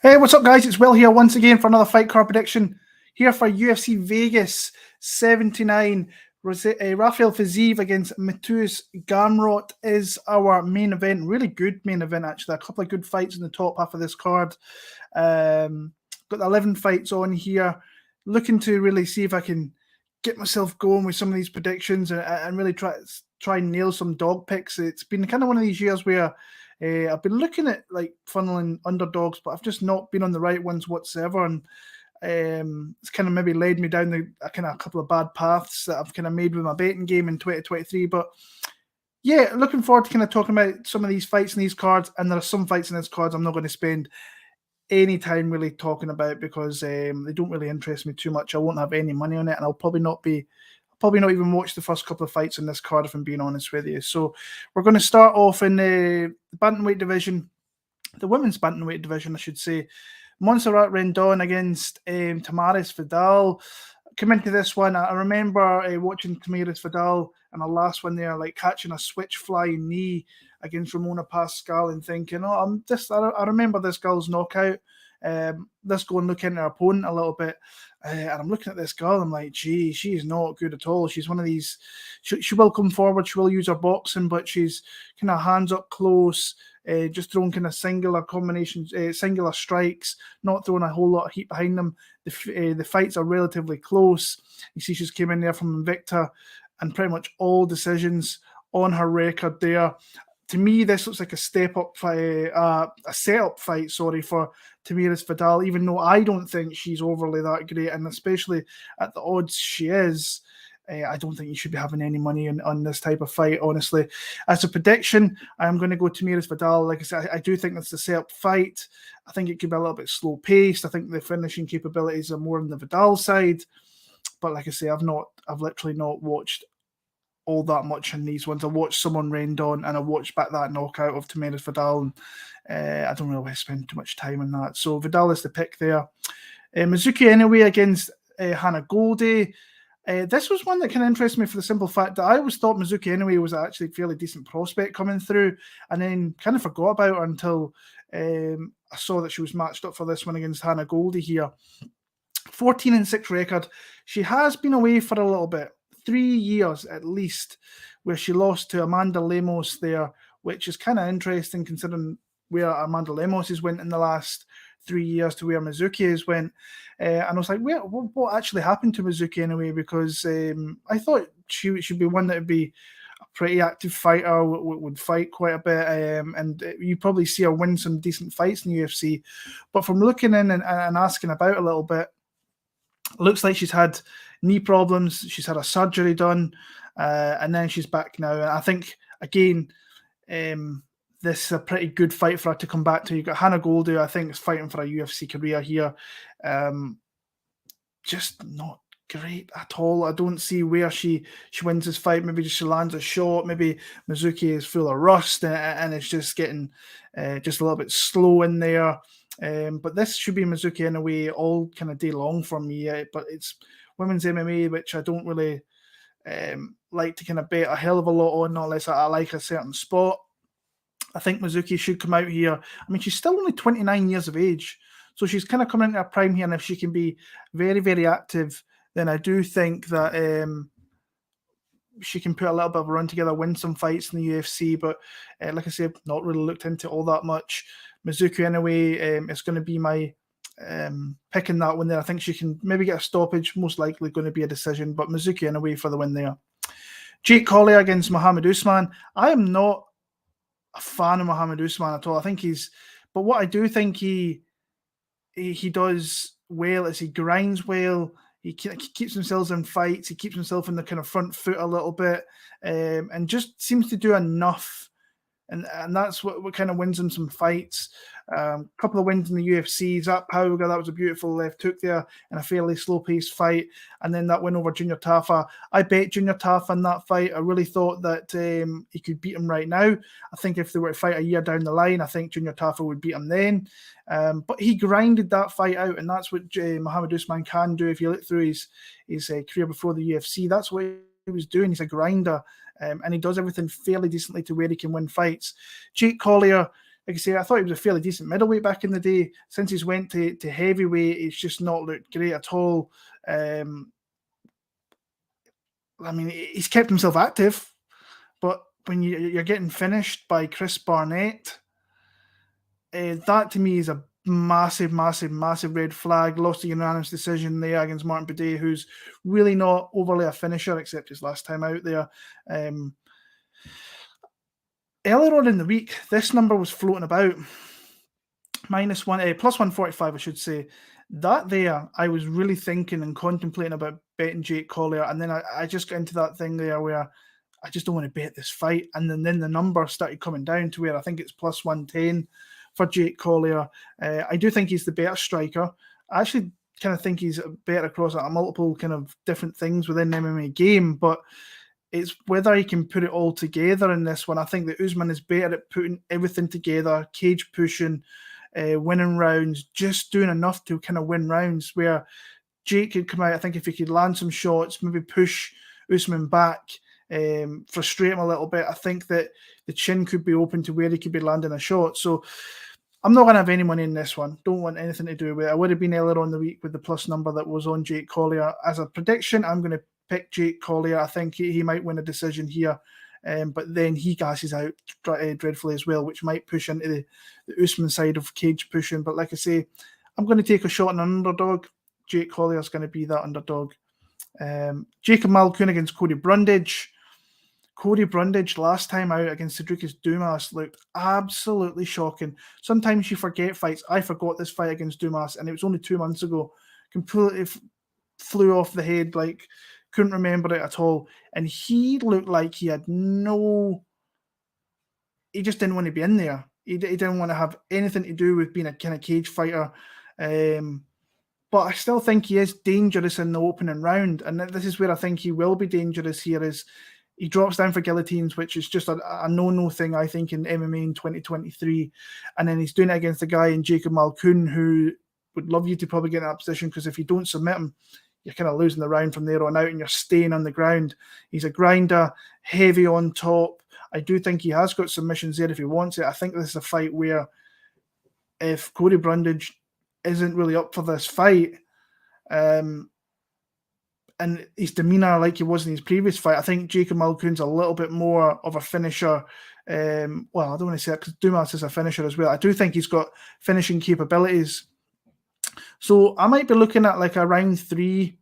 Hey, what's up, guys? It's Will here once again for another fight card prediction here for UFC Vegas 79. Rafael Fiziev against Mateusz Gamrot is our main event. Really good main event, actually. A couple of good fights in the top half of this card. Got 11 fights on here. Looking to really see if I can get myself going with some of these predictions and really try and nail some dog picks. It's been kind of one of these years where I've been looking at like funneling underdogs, but I've just not been on the right ones whatsoever. And it's kind of maybe led me down a couple of bad paths that I've kind of made with my betting game in 2023. But yeah, looking forward to kind of talking about some of these fights in these cards. And there are some fights in these cards I'm not going to spend any time really talking about because they don't really interest me too much. I won't have any money on it, and I'll probably not even watch the first couple of fights in this card, if I'm being honest with you. So we're going to start off in the bantamweight division, the women's bantamweight division, I should say. Montserrat Rendon against Tamires Vidal. Come into this one, I remember watching Tamires Vidal and the last one there, like catching a switch flying knee against Ramona Pascal and thinking, I remember this girl's knockout. Let's go and look into her opponent a little bit. And I'm looking at this girl, I'm like, gee, she is not good at all. She's one of these, she will come forward, she will use her boxing, but she's kind of hands up close, just throwing kind of singular combinations, singular strikes, not throwing a whole lot of heat behind them. The fights are relatively close. You see she's came in there from Invicta and pretty much all decisions on her record there. To me, this looks like a setup fight, for Tamires Vidal, even though I don't think she's overly that great, and especially at the odds she is, I don't think you should be having any money on this type of fight, honestly. As a prediction, I'm going to go Tamires Vidal. Like I said, I do think that's the setup fight. I think it could be a little bit slow-paced. I think the finishing capabilities are more on the Vidal side. But like I say, I've literally not watched all that much in these ones. I watched someone Rendon and I watched back that knockout of Tamires Vidal, and I don't really want to spend too much time on that. So Vidal is the pick there. Mizuku Inoue against Hannah Goldy. This was one that kind of interested me for the simple fact that I always thought Mizuku Inoue was actually a fairly decent prospect coming through, and then kind of forgot about her until I saw that she was matched up for this one against Hannah Goldy here. 14-6 record. She has been away for a little bit. 3 years at least, where she lost to Amanda Lemos there, which is kind of interesting considering where Amanda Lemos has went in the last 3 years to where Mizuki has went. And I was like, what actually happened to Mizuki anyway? Because I thought she should be one that would be a pretty active fighter, would fight quite a bit, and you probably see her win some decent fights in the UFC. But from looking in and asking about a little bit, it looks like she's had knee problems. She's had a surgery done, and then she's back now. And I think, again, this is a pretty good fight for her to come back to. You've got Hannah Goldy, I think, is fighting for a UFC career here. Just not great at all. I don't see where she wins this fight. Maybe just she lands a shot. Maybe Mizuki is full of rust and it's just getting just a little bit slow in there. But this should be Mizuki in a way all kind of day long for me. But it's women's MMA, which I don't really like to kind of bet a hell of a lot on, unless I like a certain spot. I think Mizuki should come out here. I mean, she's still only 29 years of age, so she's kind of coming into her prime here. And if she can be very, very active, then I do think that she can put a little bit of a run together, win some fights in the UFC. But like I said, not really looked into all that much. Mizuki Inoue is going to be my pick in that one there. I think she can maybe get a stoppage, most likely going to be a decision, but Mizuki Inoue for the win there. Jake Collier against Mohammed Usman. I am not a fan of Mohammed Usman at all. I think but what I do think he does well is he grinds well. He keeps himself in fights. He keeps himself in the kind of front foot a little bit, and just seems to do enough. And that's what kind of wins him some fights. Couple of wins in the UFC. Zach Pauga, that was a beautiful left hook there in a fairly slow-paced fight. And then that win over Junior Tafa. I bet Junior Tafa in that fight. I really thought that he could beat him right now. I think if they were to fight a year down the line, I think Junior Tafa would beat him then. But he grinded that fight out, and that's what Mohammed Usman can do. If you look through his career before the UFC, that's what he was doing. He's a grinder. And he does everything fairly decently to where he can win fights. Jake Collier like I say, I thought he was a fairly decent middleweight back in the day. Since he's went to heavyweight, it's just not looked great at all. I mean, he's kept himself active, but when you're getting finished by Chris Barnett, that to me is a massive, massive, massive red flag. Lost a unanimous decision there against Martin Buday, who's really not overly a finisher, except his last time out there. Earlier on in the week, this number was floating about. Plus 145, I should say. That there, I was really thinking and contemplating about betting Jake Collier, and then I just got into that thing there where I just don't want to bet this fight, and then the number started coming down to where I think it's plus 110 for Jake Collier. I do think he's the better striker. I actually kind of think he's better across multiple kind of different things within the MMA game, but it's whether he can put it all together in this one. I think that Usman is better at putting everything together, cage pushing, winning rounds, just doing enough to kind of win rounds, where Jake could come out, I think if he could land some shots, maybe push Usman back, frustrate him a little bit, I think that the chin could be open to where he could be landing a shot. So I'm not going to have any money in this one. Don't want anything to do with it. I would have been earlier on the week with the plus number that was on Jake Collier. As a prediction, I'm going to pick Jake Collier. I think he might win a decision here, but then he gasses out dreadfully as well, which might push into the Usman side of cage pushing. But like I say, I'm going to take a shot on an underdog. Jake Collier is going to be that underdog. Jacob Malkoun against Cody Brundage. Cody Brundage last time out against Cedricus Dumas looked absolutely shocking. Sometimes you forget fights. I forgot this fight against Dumas, and it was only 2 months ago. Completely flew off the head, like couldn't remember it at all. And he looked like he had he just didn't want to be in there. He didn't want to have anything to do with being a kind of cage fighter. But I still think he is dangerous in the opening round. And this is where I think he will be dangerous here, is he drops down for guillotines, which is just a no-no thing, I think, in MMA in 2023. And then he's doing it against a guy in Jacob Malkoun, who would love you to probably get in that position, because if you don't submit him, you're kind of losing the round from there on out and you're staying on the ground. He's a grinder, heavy on top. I do think he has got submissions there if he wants it. I think this is a fight where if Cody Brundage isn't really up for this fight, and his demeanour like he was in his previous fight, I think Jacob Malkoun's a little bit more of a finisher. Well, I don't want to say that because Dumas is a finisher as well. I do think he's got finishing capabilities. So I might be looking at like a round 3,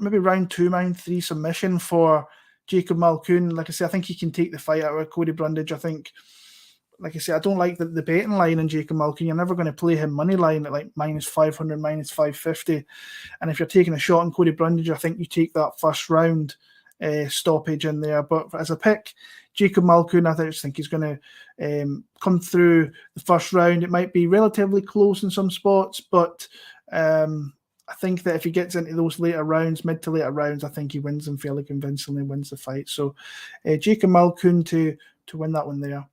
maybe round 2, round 3 submission for Jacob Malkoun. Like I say, I think he can take the fight out of Cody Brundage. I think, like I say, I don't like the betting line in Jacob Malkoun. You're never going to play him money line at like minus 500, minus 550. And if you're taking a shot on Cody Brundage, I think you take that first round stoppage in there. But as a pick, Jacob Malkoun, I just think he's going to come through the first round. It might be relatively close in some spots, but I think that if he gets into those later rounds, mid to later rounds, I think he wins them fairly convincingly, wins the fight. So Jacob Malkoun to win that one there.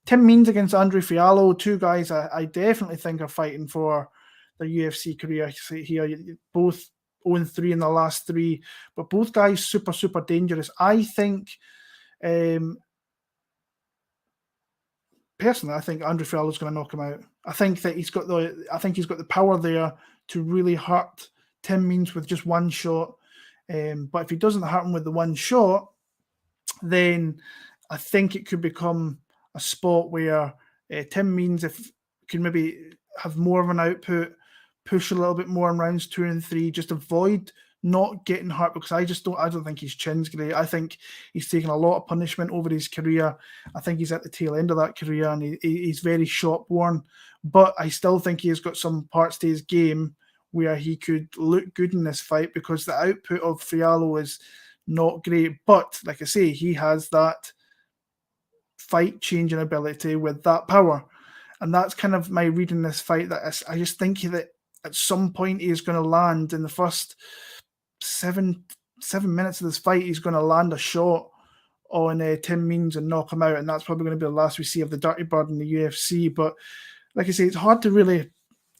Tim Means against Andre Fialho, two guys I definitely think are fighting for their UFC career here. Both 0-3 in the last 3, but both guys super, super dangerous. I think, personally, I think Andre Fialho's going to knock him out. I think that he's got the power there to really hurt Tim Means with just one shot. But if he doesn't hurt him with the one shot, then I think it could become a spot where Tim Means can maybe have more of an output, push a little bit more in rounds 2 and 3, just avoid not getting hurt, because I don't think his chin's great. I think he's taken a lot of punishment over his career. I think he's at the tail end of that career, and he's very shop-worn. But I still think he has got some parts to his game where he could look good in this fight, because the output of Fialho is not great. But like I say, he has that fight-changing ability with that power. And that's kind of my reading this fight, that I just think that at some point he is going to land in the first 7 minutes of this fight. He's going to land a shot on Tim Means and knock him out, and that's probably going to be the last we see of the Dirty Bird in the UFC. But like I say, it's hard to really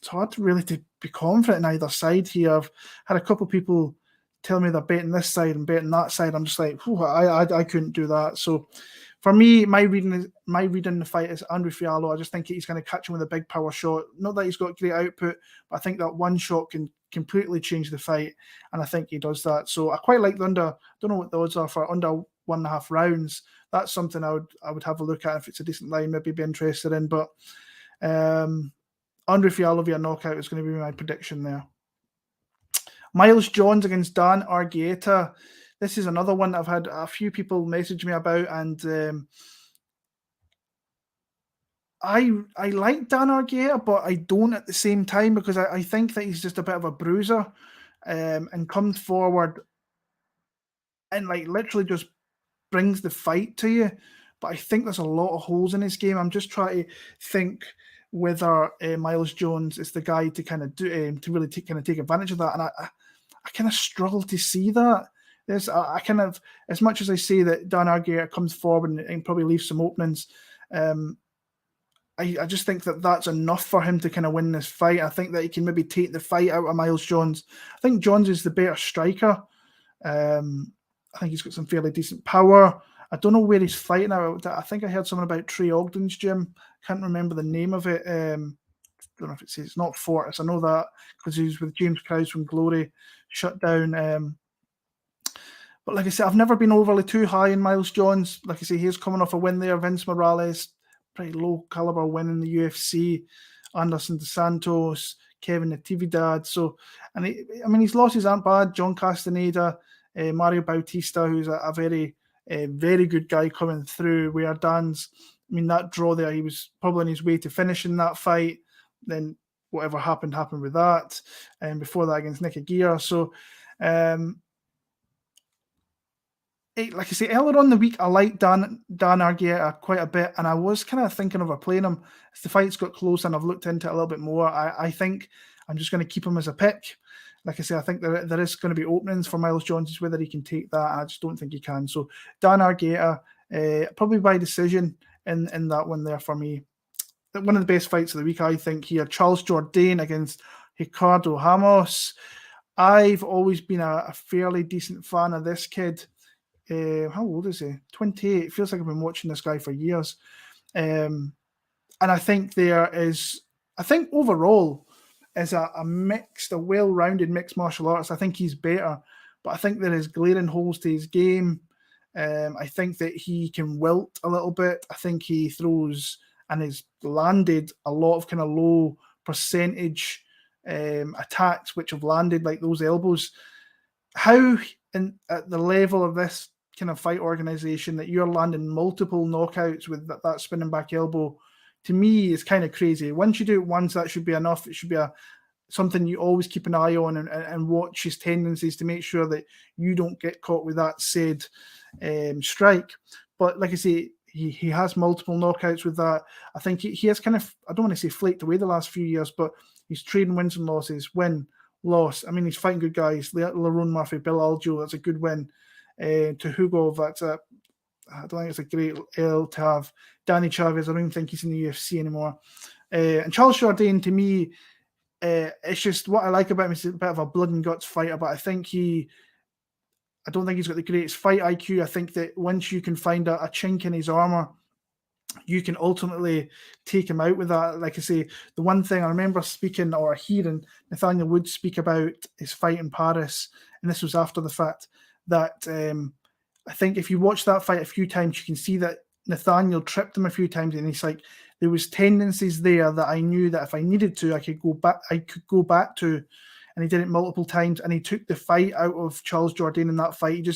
to be confident in either side here. I've had a couple of people tell me they're betting this side and betting that side. I'm just like, I couldn't do that. So for me, my reading the fight is Andre Fialho. I just think he's going to catch him with a big power shot. Not that he's got great output, but I think that one shot can completely change the fight, and I think he does that. So I quite like the under. I don't know what the odds are for under 1.5 rounds. That's something I would have a look at if it's a decent line, maybe be interested in. But Andre Fialho via knockout is going to be my prediction there. Miles Jones against Dan Argueta. This is another one I've had a few people message me about, and I like Dan Argueta, but I don't at the same time, because I think that he's just a bit of a bruiser, and comes forward and like literally just brings the fight to you. But I think there's a lot of holes in his game. I'm just trying to think whether Miles Jones is the guy to kind of do to really take advantage of that, and I kind of struggle to see that. I kind of, as much as I say that Dan Argueta comes forward and probably leaves some openings, I just think that that's enough for him to kind of win this fight. I think that he can maybe take the fight out of Miles Jones. I think Jones is the better striker. I think he's got some fairly decent power. I don't know where he's fighting out. I think I heard something about Trey Ogden's gym. Can't remember the name of it. I don't know if it's not Fortis. I know that because he was with James Krause when Glory shut down. But like I said, I've never been overly too high in Miles Jones. Like I say, he's coming off a win there. Vince Morales, pretty low caliber win in the UFC. Anderson dos Santos, Kevin Natividad. So, and his losses aren't bad. John Castaneda, Mario Bautista, who's a very, very good guy coming through. Where Dan's, that draw there, he was probably on his way to finishing that fight. Then whatever happened with that. And before that against Nicky Gear. So, like I say, earlier on the week, I liked Dan Argueta quite a bit, and I was kind of thinking of playing him as the fights got close, and I've looked into it a little bit more. I think I'm just going to keep him as a pick. Like I say, I think there is going to be openings for Miles Jones, whether he can take that. I just don't think he can. So Dan Argueta, probably by decision in that one there for me. One of the best fights of the week, I think, here. Charles Jourdain against Ricardo Ramos. I've always been a fairly decent fan of this kid. How old is he? 28. It feels like I've been watching this guy for years. And I think overall is a well-rounded mixed martial arts. I think he's better, but I think there is glaring holes to his game. I think that he can wilt a little bit. I think he throws and has landed a lot of kind of low percentage attacks, which have landed like those elbows. How at the level of this kind of fight organization that you're landing multiple knockouts with that spinning back elbow, to me is kind of crazy. Once you do it once, that should be enough. It should be something you always keep an eye on and watch his tendencies to make sure that you don't get caught with that said strike. But like I say, he has multiple knockouts with that. I think he has kind of, I don't want to say flaked away the last few years, but he's trading wins and losses. Win, loss. He's fighting good guys. Lerone Murphy, Bill Algeo, that's a good win. To Hugov, I don't think it's a great L to have. Danny Chavez, I don't even think he's in the UFC anymore. And Charles Jourdain, to me, it's just what I like about him. He's a bit of a blood and guts fighter, but I don't think he's got the greatest fight IQ. I think that once you can find a chink in his armor, you can ultimately take him out with that. Like I say, the one thing I remember speaking or hearing Nathaniel Wood speak about his fight in Paris, and this was after the fact, that I think if you watch that fight a few times, you can see that Nathaniel tripped him a few times, and he's like, there was tendencies there that I knew that if I needed to, I could go back to, and he did it multiple times, and he took the fight out of Charles Jourdain in that fight.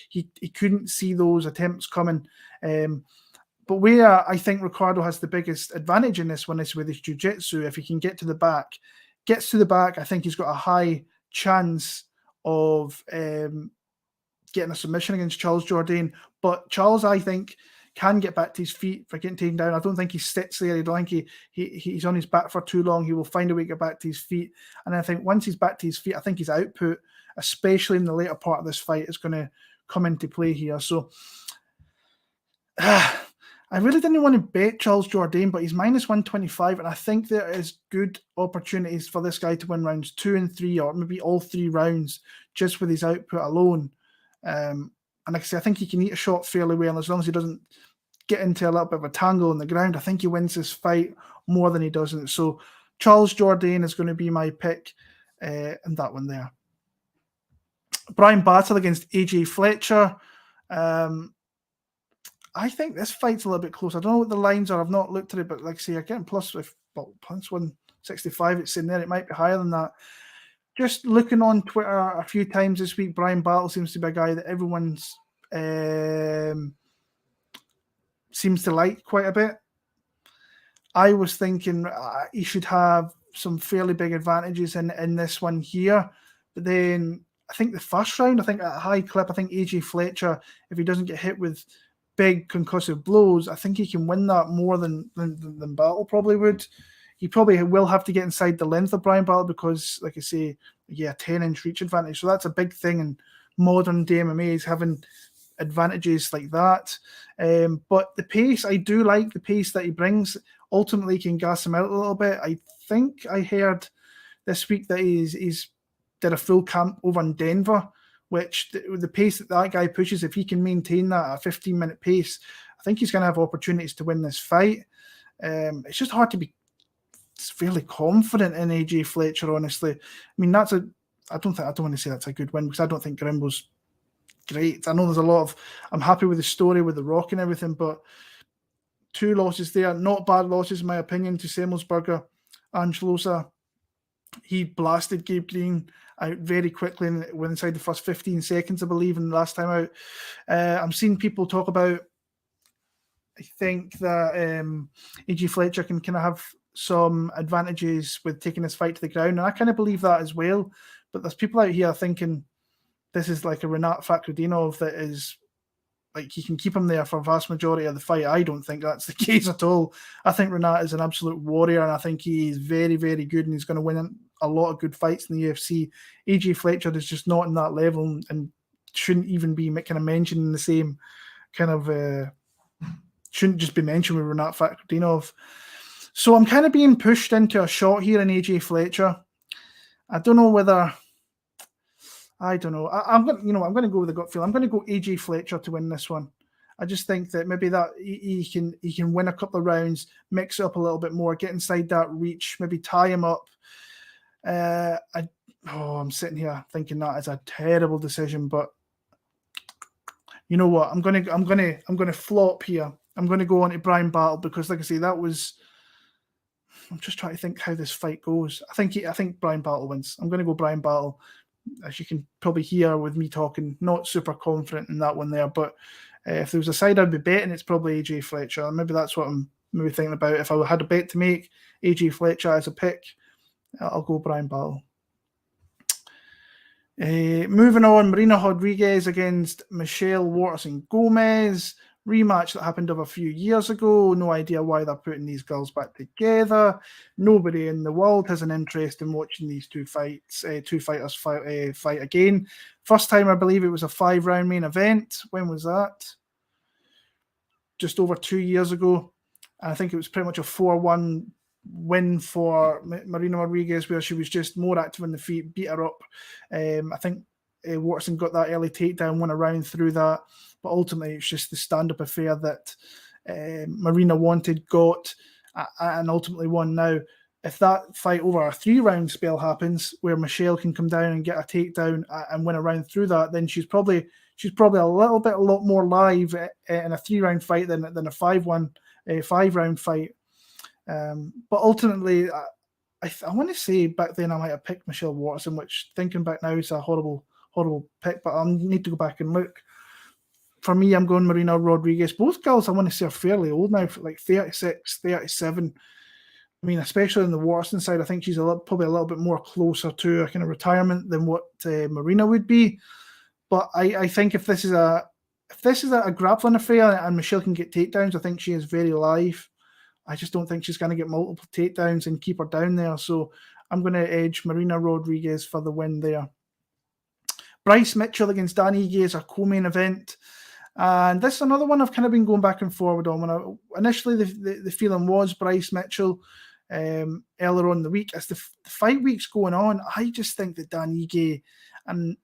He couldn't see those attempts coming. But where I think Ricardo has the biggest advantage in this one is with his jiu-jitsu. If he can gets to the back, I think he's got a high chance of getting a submission against Charles Jourdain. But Charles, I think, can get back to his feet for getting taken down. I don't think he sits there. I don't think he's on his back for too long. He will find a way to get back to his feet. And I think once he's back to his feet, I think his output, especially in the later part of this fight, is going to come into play here. So I really didn't want to bet Charles Jourdain, but he's minus 125, and I think there is good opportunities for this guy to win rounds 2 and 3, or maybe all 3 rounds, just with his output alone. And like I say, I think he can eat a shot fairly well, as long as he doesn't get into a little bit of a tangle on the ground. I think he wins this fight more than he doesn't. So Charles Jourdain is going to be my pick in that one there. Bryan Battle against AJ Fletcher. I think this fight's a little bit close. I don't know what the lines are. I've not looked at it, but like I say, I'm getting plus 165. It's in there. It might be higher than that. Just looking on Twitter a few times this week, Bryan Battle seems to be a guy that everyone's seems to like quite a bit. I was thinking he should have some fairly big advantages in this one here. But then I think the first round, at a high clip, I think AJ Fletcher, if he doesn't get hit with big concussive blows, I think he can win that more than Battle probably would. He probably will have to get inside the length of Bryan Battle because, like I say, 10-inch reach advantage. So that's a big thing in modern day MMA, is having advantages like that. But the pace, I do like the pace that he brings. Ultimately, can gas him out a little bit. I think I heard this week that he's did a full camp over in Denver, which the pace that guy pushes, if he can maintain that at a 15-minute pace, I think he's going to have opportunities to win this fight. It's just hard to be fairly confident in AJ Fletcher, honestly. I mean, I don't want to say that's a good win because I don't think Grimbo's great. I know there's a lot of, I'm happy with the story with The Rock and everything, but 2 losses there, not bad losses in my opinion, to Semelsberger and Schlosa. He blasted Gabe Green out very quickly inside the first 15 seconds, I believe, in the last time out. I'm seeing people talk about, I think that AJ Fletcher can kind of have some advantages with taking this fight to the ground, and I kind of believe that as well. But there's people out here thinking this is like a Renat Fakhretdinov that is like he can keep him there for a vast majority of the fight. I don't think that's the case at all. I think Renat is an absolute warrior, and I think he is very, very good, and he's going to win a lot of good fights in the UFC. AJ Fletcher is just not in that level and shouldn't even be kind of mentioned in the same kind of shouldn't just be mentioned with Renat Fakhretdinov. So I'm kind of being pushed into a shot here in AJ Fletcher. I don't know whether. I don't know. I'm going to go with the gut feel. I'm going to go AJ Fletcher to win this one. I just think that maybe that he can win a couple of rounds, mix it up a little bit more, get inside that reach, maybe tie him up. I'm sitting here thinking that is a terrible decision, but you know what? I'm gonna flop here. I'm going to go on to Bryan Battle because, like I say, that was. I'm just trying to think how this fight goes. I think Bryan Battle wins. I'm going to go Bryan Battle. As you can probably hear with me talking, not super confident in that one there. But if there was a side I'd be betting, it's probably AJ Fletcher. Maybe that's what I'm maybe thinking about. If I had a bet to make, AJ Fletcher as a pick, I'll go Bryan Battle. Moving on, Marina Rodriguez against Michelle Waterson Gomez. Rematch that happened of a few years ago. No idea why they're putting these girls back together. Nobody in the world has an interest in watching these two fighters fight again. First time, I believe it was a 5-round main event. When was that? Just over 2 years ago. And I think it was pretty much a 4-1 win for Marina Rodriguez, where she was just more active on the feet, beat her up. I think Waterson got that early takedown, won a round through that. But ultimately, it's just the stand-up affair that Marina wanted, got, and ultimately won. Now, if that fight over a 3-round spell happens, where Michelle can come down and get a takedown and win a round through that, then she's probably a lot more live in a 3-round fight than a 5-round fight. But ultimately, I want to say back then I might have picked Michelle Waterson, which thinking back now is a horrible pick. But I'll need to go back and look. For me, I'm going Marina Rodriguez. Both girls, I want to say, are fairly old now, like 36, 37. I mean, especially on the Waterson side, I think she's probably a little bit more closer to a kind of retirement than what Marina would be. But I think if this is a grappling affair and Michelle can get takedowns, I think she is very live. I just don't think she's going to get multiple takedowns and keep her down there. So I'm going to edge Marina Rodriguez for the win there. Bryce Mitchell against Dan Ige is our co-main event. And this is another one I've kind of been going back and forward on. Initially, the feeling was Bryce Mitchell earlier on in the week. As the fight week's going on, I just think that Dan Ige, and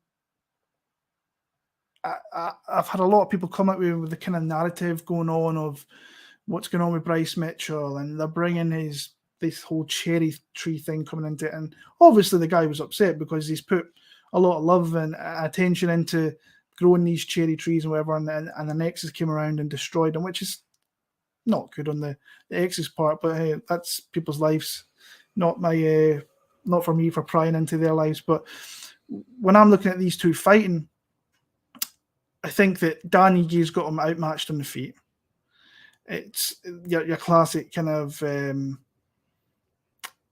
I've had a lot of people come at me with the kind of narrative going on of what's going on with Bryce Mitchell, and they're bringing this whole cherry tree thing coming into it. And obviously the guy was upset because he's put a lot of love and attention into growing these cherry trees and whatever, and the Nexus came around and destroyed them, which is not good on the X's part, but hey, that's people's lives, not for me for prying into their lives. But when I'm looking at these two fighting, I think that Dan Ige's got him outmatched on the feet. It's your classic kind of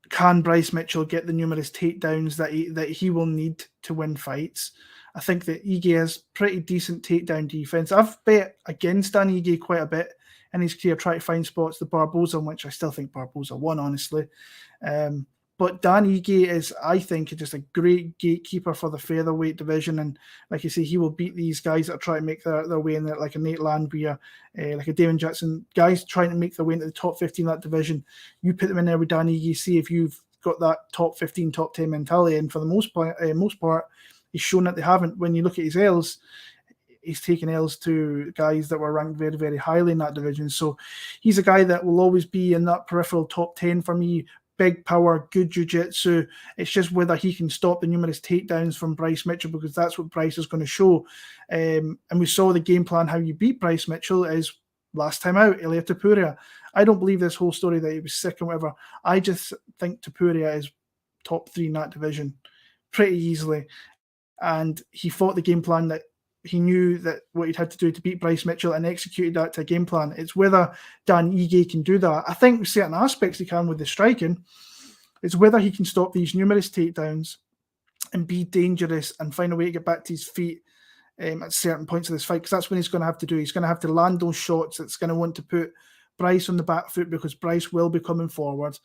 can Bryce Mitchell get the numerous takedowns that he will need to win fights? I think that Ige has pretty decent takedown defense. I've bet against Dan Ige quite a bit in his career, trying to find spots. The Barboza, which I still think Barboza won, honestly. But Dan Ige is, I think, just a great gatekeeper for the featherweight division. And like you say, he will beat these guys that are trying to make their way in there, like a Nate Landwehr, like a Damon Jackson, guys trying to make their way into the top 15 of that division. You put them in there with Dan Ige, see if you've got that top 15, top 10 mentality. And for the most part, he's shown that they haven't. When you look at his L's, he's taken L's to guys that were ranked very, very highly in that division. So he's a guy that will always be in that peripheral top 10 for me. Big power, good jiu-jitsu. It's just whether he can stop the numerous takedowns from Bryce Mitchell, because that's what Bryce is going to show. And we saw the game plan, how you beat Bryce Mitchell is last time out, Ilia Topuria. I don't believe this whole story that he was sick and whatever. I just think Topuria is top 3 in that division pretty easily. And he fought the game plan that he knew that what he'd had to do to beat Bryce Mitchell and executed that to a game plan. It's whether Dan Ige can do that. I think certain aspects he can with the striking. It's whether he can stop these numerous takedowns and be dangerous and find a way to get back to his feet at certain points of this fight, because that's when he's going to have to do. He's going to have to land those shots that's going to want to put Bryce on the back foot, because Bryce will be coming forward.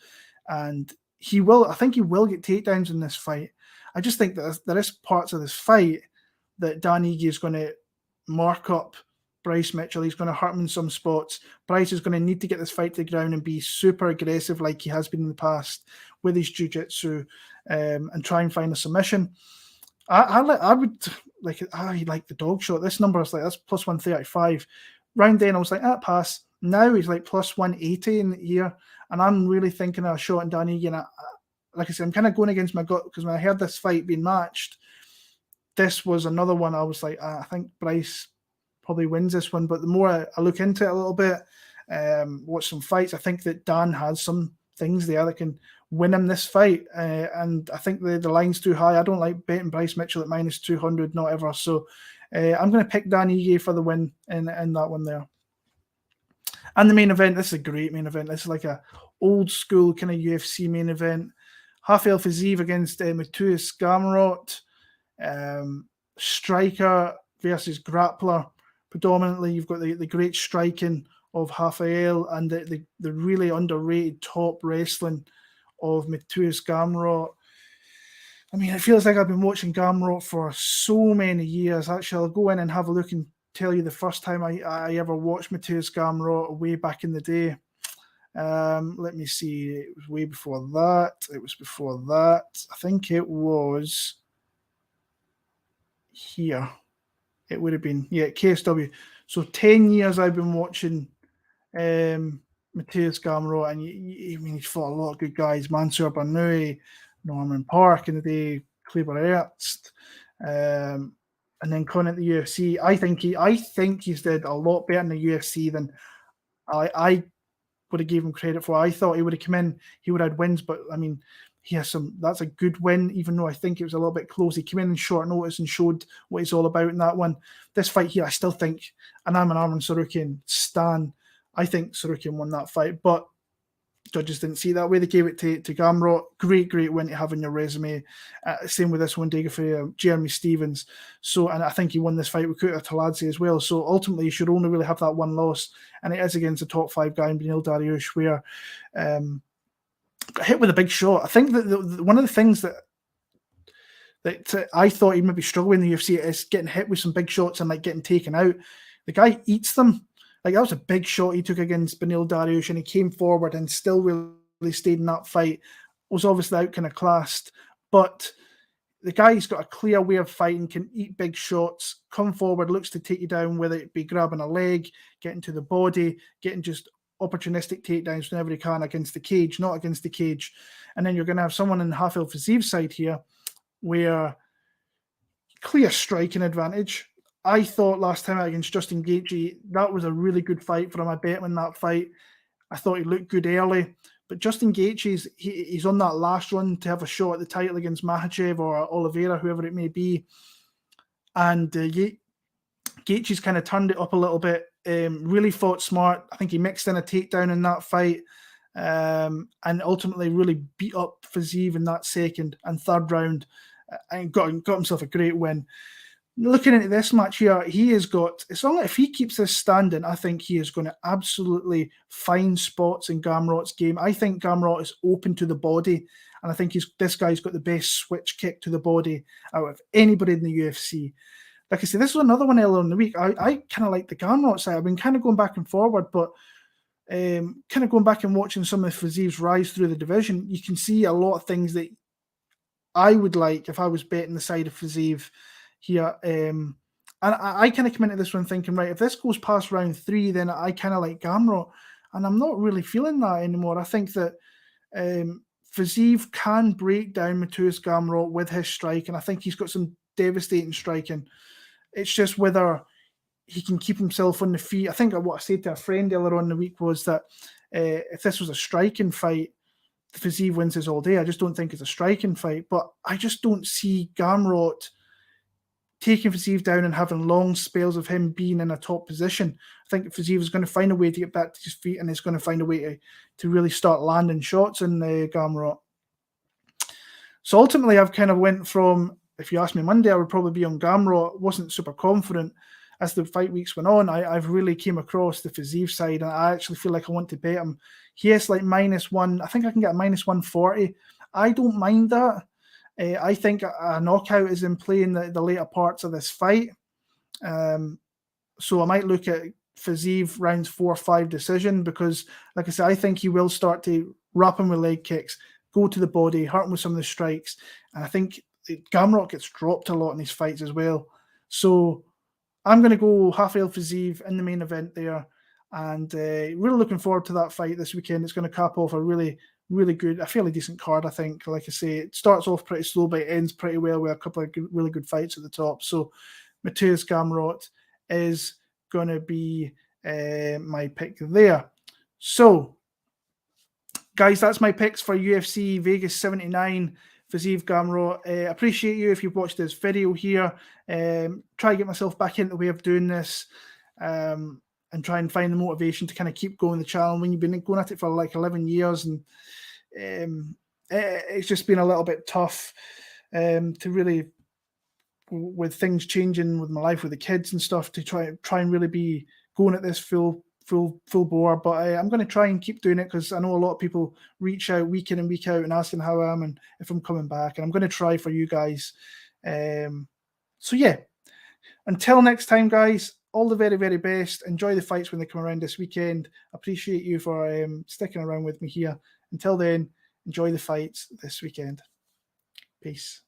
And he will, I think he will get takedowns in this fight. I just think that there is parts of this fight that Dan Ige is going to mark up Bryce Mitchell. He's going to hurt him in some spots. Bryce is going to need to get this fight to the ground and be super aggressive like he has been in the past with his jiu-jitsu, and try and find a submission. I like the dog shot. This number is like, that's plus 135. Round then I was like, pass. Now he's like plus 180 in the year. And I'm really thinking of a shot in Dan Ige. And like I said, I'm kind of going against my gut, because when I heard this fight being matched, this was another one I was like, I think Bryce probably wins this one. But the more I look into it a little bit, watch some fights, I think that Dan has some things there that can win him this fight. And I think the line's too high. I don't like betting Bryce Mitchell at minus 200, not ever. So I'm going to pick Dan Ige for the win in that one there. And the main event, this is a great main event. This is like a old school kind of UFC main event. Rafael Fiziev against Mateusz Gamrot. Striker versus grappler. Predominantly, you've got the great striking of Rafael and the really underrated top wrestling of Mateusz Gamrot. I mean, it feels like I've been watching Gamrot for so many years. Actually, I'll go in and have a look and tell you the first time I ever watched Mateusz Gamrot way back in the day. Let me see. It was way before that. It was before that. I think it was here. It would have been, KSW. So 10 years I've been watching Mateusz Gamrot, and he's fought a lot of good guys. Mansour Barnoui, Norman Park in the day, Kleber Ernst, and then coming at the UFC. I think he's did a lot better in the UFC than I would have given him credit for. I thought he would have come in, he would have had wins, but I mean, he has that's a good win, even though I think it was a little bit close. He came in short notice and showed what he's all about in that one. This fight here, I still think, and I'm an Arman Tsarukyan stan, I think Tsarukyan won that fight, but judges didn't see it that way. They gave it to Gamrot. Great win to have on your resume. Same with this one, for Jeremy Stevens. So, and I think he won this fight with Kuta Taladze as well. So ultimately, he should only really have that one loss, and it is against the top 5 guy in Beneil Dariush, where got hit with a big shot. I think that one of the things that I thought he'd maybe struggle in the UFC is getting hit with some big shots and like getting taken out. The guy eats them. Like, that was a big shot he took against Beneil Dariush, and he came forward and still really stayed in that fight. Was obviously out kind of classed, but the guy's got a clear way of fighting, can eat big shots, come forward, looks to take you down, whether it be grabbing a leg, getting to the body, getting just opportunistic takedowns whenever he can against the cage, not against the cage. And then you're going to have someone in Rafael Fiziev's side here where clear striking advantage. I thought last time out against Justin Gaethje, that was a really good fight for him. I bet him in that fight. I thought he looked good early. But Justin Gaethje, he's on that last run to have a shot at the title against Makhachev or Oliveira, whoever it may be. And Gaethje's kind of turned it up a little bit, really fought smart. I think he mixed in a takedown in that fight and ultimately really beat up Fiziev in that second and third round and got himself a great win. Looking into this match here, he has got, as long as if he keeps this standing, I think he is going to absolutely find spots in Gamrot's game. I think Gamrot is open to the body, and I think this guy's got the best switch kick to the body out of anybody in the UFC. Like I said, this was another one earlier in the week. I kind of like the Gamrot side. I've been kind of going back and forward, but kind of going back and watching some of Fiziev's rise through the division, you can see a lot of things that I would like if I was betting the side of Fiziev here. And I kind of come into this one thinking, right, if this goes past round 3, then I kind of like Gamrot, and I'm not really feeling that anymore. I think that Fiziev can break down Mateusz Gamrot with his strike, and I think he's got some devastating striking. It's just whether he can keep himself on the feet. I think what I said to a friend earlier on in the week was that if this was a striking fight, Fiziev wins this all day. I just don't think it's a striking fight, but I just don't see Gamrot taking Fiziev down and having long spells of him being in a top position. I think Fiziev is going to find a way to get back to his feet, and is going to find a way to really start landing shots in Gamrot. So ultimately, I've kind of went from, if you asked me Monday, I would probably be on Gamrot. Wasn't super confident. As the fight weeks went on, I've really came across the Fiziev side, and I actually feel like I want to bet him. He is like -1. I think I can get a -140. I don't mind that. I think a knockout is in play in the later parts of this fight. So I might look at Fiziev rounds 4 or 5 decision, because, like I said, I think he will start to wrap him with leg kicks, go to the body, hurt him with some of the strikes. And I think Gamrot gets dropped a lot in these fights as well. So I'm going to go Rafael Fiziev in the main event there. And really looking forward to that fight this weekend. It's going to cap off a really good, a fairly decent card, I think. Like I say, it starts off pretty slow, but it ends pretty well with a couple of really good fights at the top. So Mateusz Gamrot is going to be my pick there. So, guys, that's my picks for UFC Vegas 79. Fiziev Gamrot. Appreciate you if you've watched this video here. Try to get myself back into the way of doing this. And try and find the motivation to kind of keep going the channel when you've been going at it for like 11 years. And it's just been a little bit tough to really, with things changing with my life with the kids and stuff, to try and really be going at this full bore. But I'm going to try and keep doing it, because I know a lot of people reach out week in and week out and asking how I am and if I'm coming back. And I'm going to try for you guys. So yeah, until next time, guys, all the very, very best. Enjoy the fights when they come around this weekend. Appreciate you for sticking around with me here. Until then, enjoy the fights this weekend. Peace.